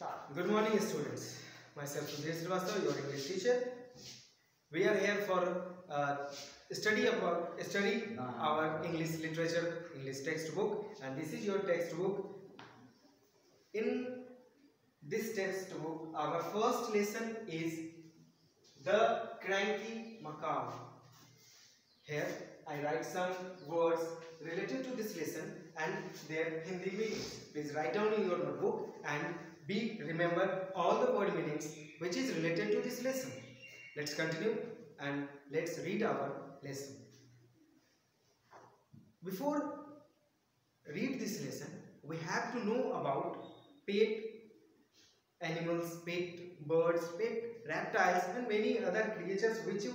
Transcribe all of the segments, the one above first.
start. Good morning, students. Myself Sudhir Srivastava, your English teacher. We are here for study our English literature, English textbook, and this is your textbook. In this textbook, our first lesson is the cranky macaw. Here I write some words related to this lesson and their Hindi meanings. Please write down in your notebook and remember all the word meanings which is related to this lesson. Let's continue and let's read our lesson. Before read this lesson, we have to know about pet animals, pet birds, pet reptiles and many other creatures which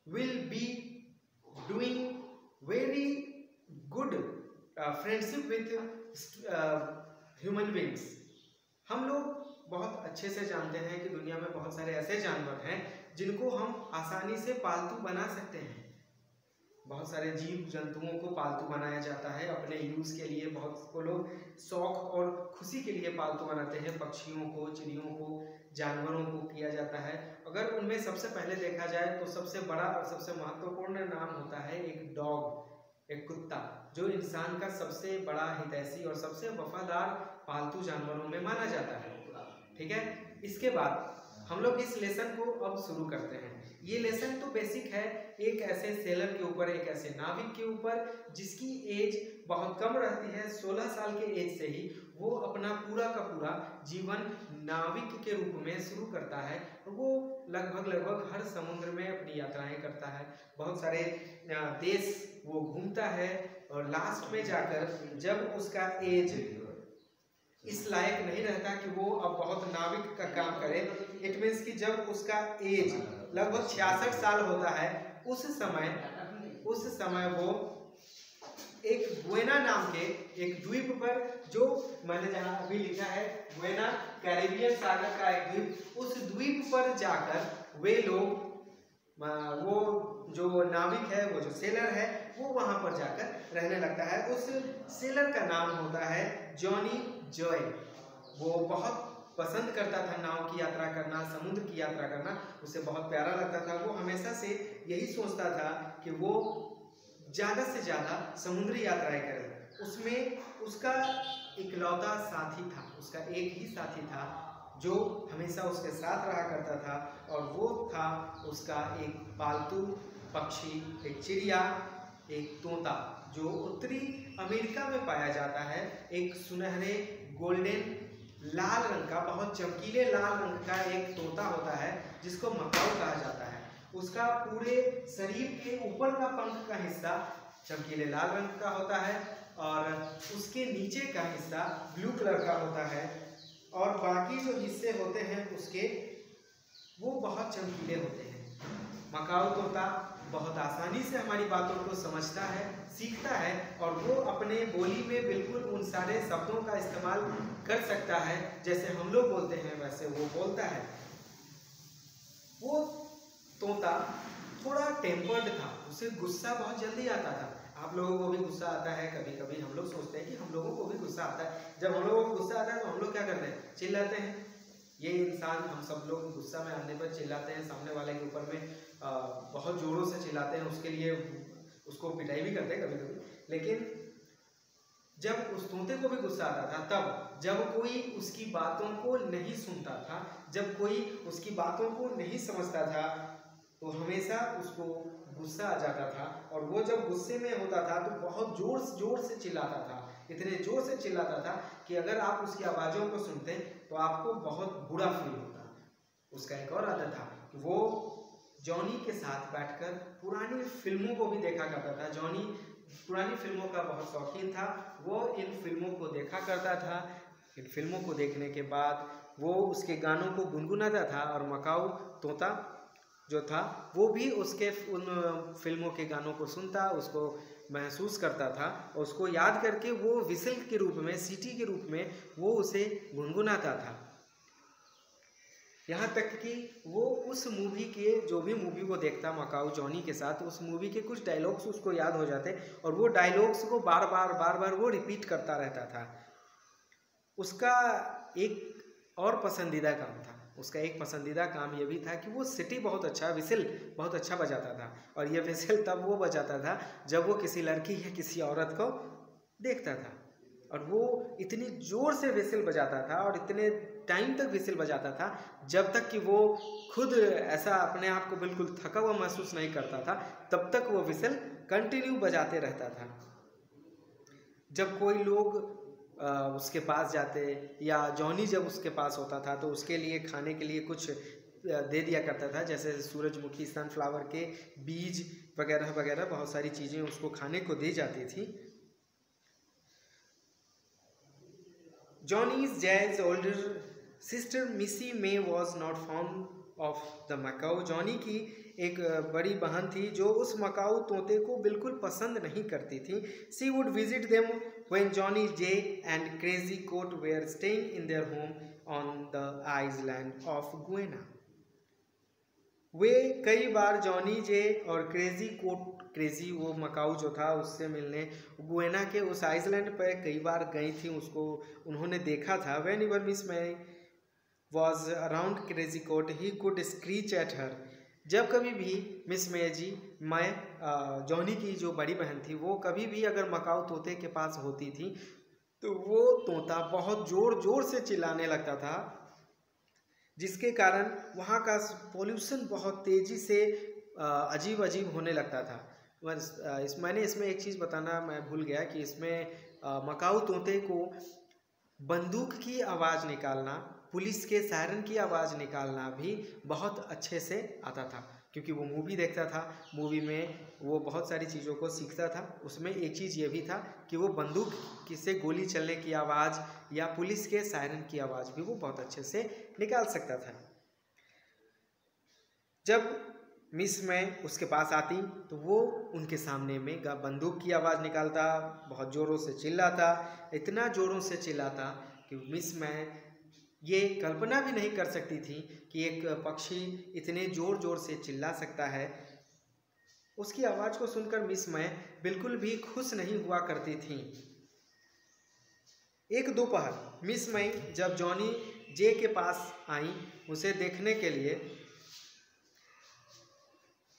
will be doing very good friendship with human beings. हम लोग बहुत अच्छे से जानते हैं कि दुनिया में बहुत सारे ऐसे जानवर हैं जिनको हम आसानी से पालतू बना सकते हैं. बहुत सारे जीव जंतुओं को पालतू बनाया जाता है अपने यूज़ के लिए. बहुत को लोग शौक और खुशी के लिए पालतू बनाते हैं. पक्षियों को, चिड़ियों को, जानवरों को किया जाता है. अगर उनमें सबसे पहले देखा जाए तो सबसे बड़ा और सबसे महत्वपूर्ण नाम होता है एक डॉग, एक कुत्ता, जो इंसान का सबसे बड़ा हितैषी और सबसे वफादार पालतू जानवरों में माना जाता है. ठीक है, इसके बाद हम लोग इस लेसन को अब शुरू करते हैं. ये लेसन तो बेसिक है एक ऐसे सेलर के ऊपर, एक ऐसे नाविक के ऊपर जिसकी एज बहुत कम रहती है. 16 साल के एज से ही वो अपना पूरा का पूरा जीवन नाविक के रूप में शुरू करता है. वो लगभग हर समुद्र में अपनी यात्राएं करता है. बहुत सारे देश वो घूमता है और लास्ट में जाकर जब उसका एज इस लायक नहीं रहता कि वो अब बहुत नाविक का काम करे, इट मीन्स कि जब उसका एज लगभग 66 साल होता है, उस समय वो एक गुएना नाम के एक द्वीप पर, जो मैंने जहाँ अभी लिखा है गुएना, कैरिबियन सागर का एक द्वीप, उस द्वीप पर जाकर वे लोग, वो जो नाविक है, वो जो सेलर है, वो वहां पर जाकर रहने लगता है. उस सेलर का नाम होता है जॉनी जॉय. वो बहुत पसंद करता था नाव की यात्रा करना, समुद्र की यात्रा करना, उसे बहुत प्यारा लगता था. वो हमेशा से यही सोचता था कि वो ज़्यादा से ज़्यादा समुद्री यात्राएं करे. उसमें उसका इकलौता साथी था, उसका एक ही साथी था जो हमेशा उसके साथ रहा करता था, और वो था उसका एक पालतू पक्षी, एक चिड़िया, एक तोता, जो उत्तरी अमेरिका में पाया जाता है. एक सुनहरे गोल्डन लाल रंग का, बहुत चमकीले लाल रंग का एक तोता होता है जिसको मकाऊ कहा जाता है. उसका पूरे शरीर के ऊपर का पंख का हिस्सा चमकीले लाल रंग का होता है और उसके नीचे का हिस्सा ब्लू कलर का होता है, और बाकी जो हिस्से होते हैं उसके वो बहुत चमकीले होते हैं. मकाऊ तोता बहुत आसानी से हमारी बातों को समझता है, सीखता है, और वो अपने बोली में बिल्कुल उन सारे शब्दों का इस्तेमाल कर सकता है जैसे हम लोग बोलते हैं वैसे वो बोलता है. वो तोता थोड़ा टेम्पर्ड था, उसे गुस्सा बहुत जल्दी आता था. आप लोगों को भी गुस्सा आता है कभी कभी. हम लोग सोचते हैं कि हम लोगों को भी गुस्सा आता है. जब हम लोगों को गुस्सा आता है तो हम लोग क्या करते हैं, चिल्लाते हैं. ये इंसान, हम सब लोग गुस्सा में आने पर चिल्लाते हैं, सामने वाले के ऊपर में बहुत ज़ोरों से चिल्लाते हैं, उसके लिए उसको पिटाई भी करते हैं कभी कभी. लेकिन जब उस तोते को भी गुस्सा आता था तब जब कोई उसकी बातों को नहीं सुनता था, जब कोई उसकी बातों को नहीं समझता था, तो हमेशा उसको गुस्सा आ जाता था. और वो जब गुस्से में होता था तो बहुत जोर से चिल्लाता था. इतने जोर से चिल्लाता था कि अगर आप उसकी आवाज़ों को सुनते तो आपको बहुत बुरा फील होता. उसका एक और आदत था कि वो जॉनी के साथ बैठकर पुरानी फिल्मों को भी देखा करता था. जॉनी पुरानी फिल्मों का बहुत शौकीन था. वो इन फिल्मों को देखा करता था. इन फिल्मों को देखने के बाद वो उसके गानों को गुनगुनाता था, और मकाऊ तोता जो था वो भी उसके उन फिल्मों के गानों को सुनता, उसको महसूस करता था, और उसको याद करके वो विसल के रूप में, सीटी के रूप में वो उसे गुनगुनाता था. यहाँ तक कि वो उस मूवी के, जो भी मूवी वो देखता मकाऊ जॉनी के साथ, उस मूवी के कुछ डायलॉग्स उसको याद हो जाते और वो डायलॉग्स को बार बार वो रिपीट करता रहता था. उसका एक और पसंदीदा काम था, उसका एक पसंदीदा काम ये भी था कि वो सिटी बहुत अच्छा, विसिल बहुत अच्छा बजाता था। और ये विसिल तब वो बजाता था जब वो किसी लड़की या किसी औरत को देखता था, और वो इतनी ज़ोर से विसिल बजाता था और इतने टाइम तक विसिल बजाता था जब तक कि वो खुद ऐसा अपने आप को बिल्कुल थका हुआ महसूस नहीं करता था, तब तक वो विसिल कंटिन्यू बजाते रहता था। जब कोई लोग उसके पास जाते या जॉनी जब उसके पास होता था तो उसके लिए खाने के लिए कुछ दे दिया करता था, जैसे सूरजमुखी, सनफ्लावर के बीज वगैरह वगैरह बहुत सारी चीज़ें उसको खाने को दी जाती थी। Johnny's Jay's older sister Missy May was not fond of the macaw. Johnny की एक बड़ी बहन थी जो उस मकाऊ तोते को बिल्कुल पसंद नहीं करती थी। She would visit them when Johnny, Jay and Crazy Coat were staying in their home on the island of Guyana. वे कई बार जॉनी, जे और क्रेजी कोट, क्रेजी वो मकाऊ जो था उससे मिलने गुएना के उस आइसलैंड पर कई बार गई थी, उसको उन्होंने देखा था। Whenever Miss May was around crazy coat he could screech at her. जब कभी भी मिस मैजी, मैं जॉनी की जो बड़ी बहन थी, वो कभी भी अगर मकाऊ तोते के पास होती थी तो वो तोता बहुत ज़ोर ज़ोर से चिल्लाने लगता था, जिसके कारण वहाँ का पोल्यूशन बहुत तेज़ी से अजीब अजीब होने लगता था। मैंने इसमें एक चीज़ बताना मैं भूल गया कि इसमें मकाऊ तोते को बंदूक की आवाज़ निकालना, पुलिस के सायरन की आवाज़ निकालना भी बहुत अच्छे से आता था, क्योंकि वो मूवी देखता था। मूवी में वो बहुत सारी चीज़ों को सीखता था। उसमें एक चीज़ ये भी था कि वो बंदूक से गोली चलने की आवाज़ या पुलिस के सायरन की आवाज़ भी वो बहुत अच्छे से निकाल सकता था। जब मिस मैं उसके पास आती तो वो उनके सामने में बंदूक की आवाज़ निकालता, बहुत ज़ोरों से चिल्लाता, इतना ज़ोरों से चिल्लाता कि मिस मैं ये कल्पना भी नहीं कर सकती थी कि एक पक्षी इतने ज़ोर ज़ोर से चिल्ला सकता है। उसकी आवाज़ को सुनकर मिस मैं बिल्कुल भी खुश नहीं हुआ करती थी। एक दोपहर मिस मई जब जॉनी जे के पास आई उसे देखने के लिए,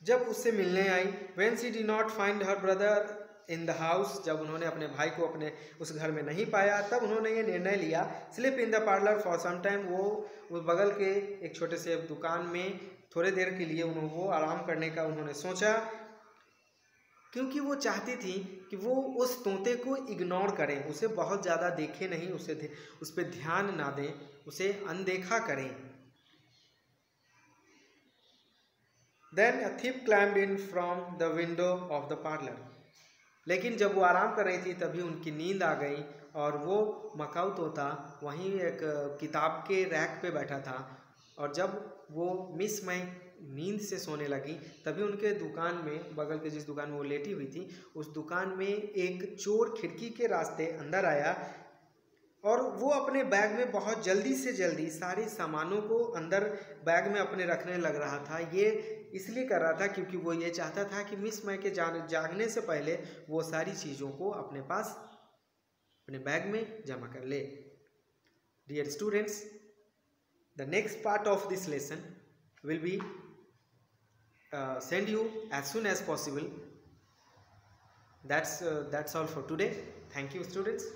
जब उससे मिलने आई, when she did not find her brother in the house, जब उन्होंने अपने भाई को अपने उस घर में नहीं पाया, तब उन्होंने ये निर्णय लिया, sleep in the parlour for some time, वो बगल के एक छोटे से दुकान में थोड़े देर के लिए वो आराम करने का उन्होंने सोचा, क्योंकि वो चाहती थी कि वो उस तोते को इग्नोर करें, उसे बहुत ज़्यादा देखें नहीं, उस पर ध्यान ना दें, उसे अनदेखा करें। Then a thief climbed in from the window of the parlor. लेकिन जब वो आराम कर रही थी तभी उनकी नींद आ गई और वो मकाऊ तोता वहीं एक किताब के रैक पे बैठा था, और जब वो मिस मई नींद से सोने लगी तभी उनके दुकान में, बगल के जिस दुकान में वो लेटी हुई थी, उस दुकान में एक चोर खिड़की के रास्ते अंदर आया और वो अपने बैग में बहुत जल्दी से जल्दी सारे सामानों को अंदर बैग में अपने रखने लग रहा था। ये इसलिए कर रहा था क्योंकि वो ये चाहता था कि मिस मई के जागने से पहले वो सारी चीज़ों को अपने पास अपने बैग में जमा कर ले। Dear students, the next part of this lesson will be send you as soon as possible. That's all for today. Thank you, students.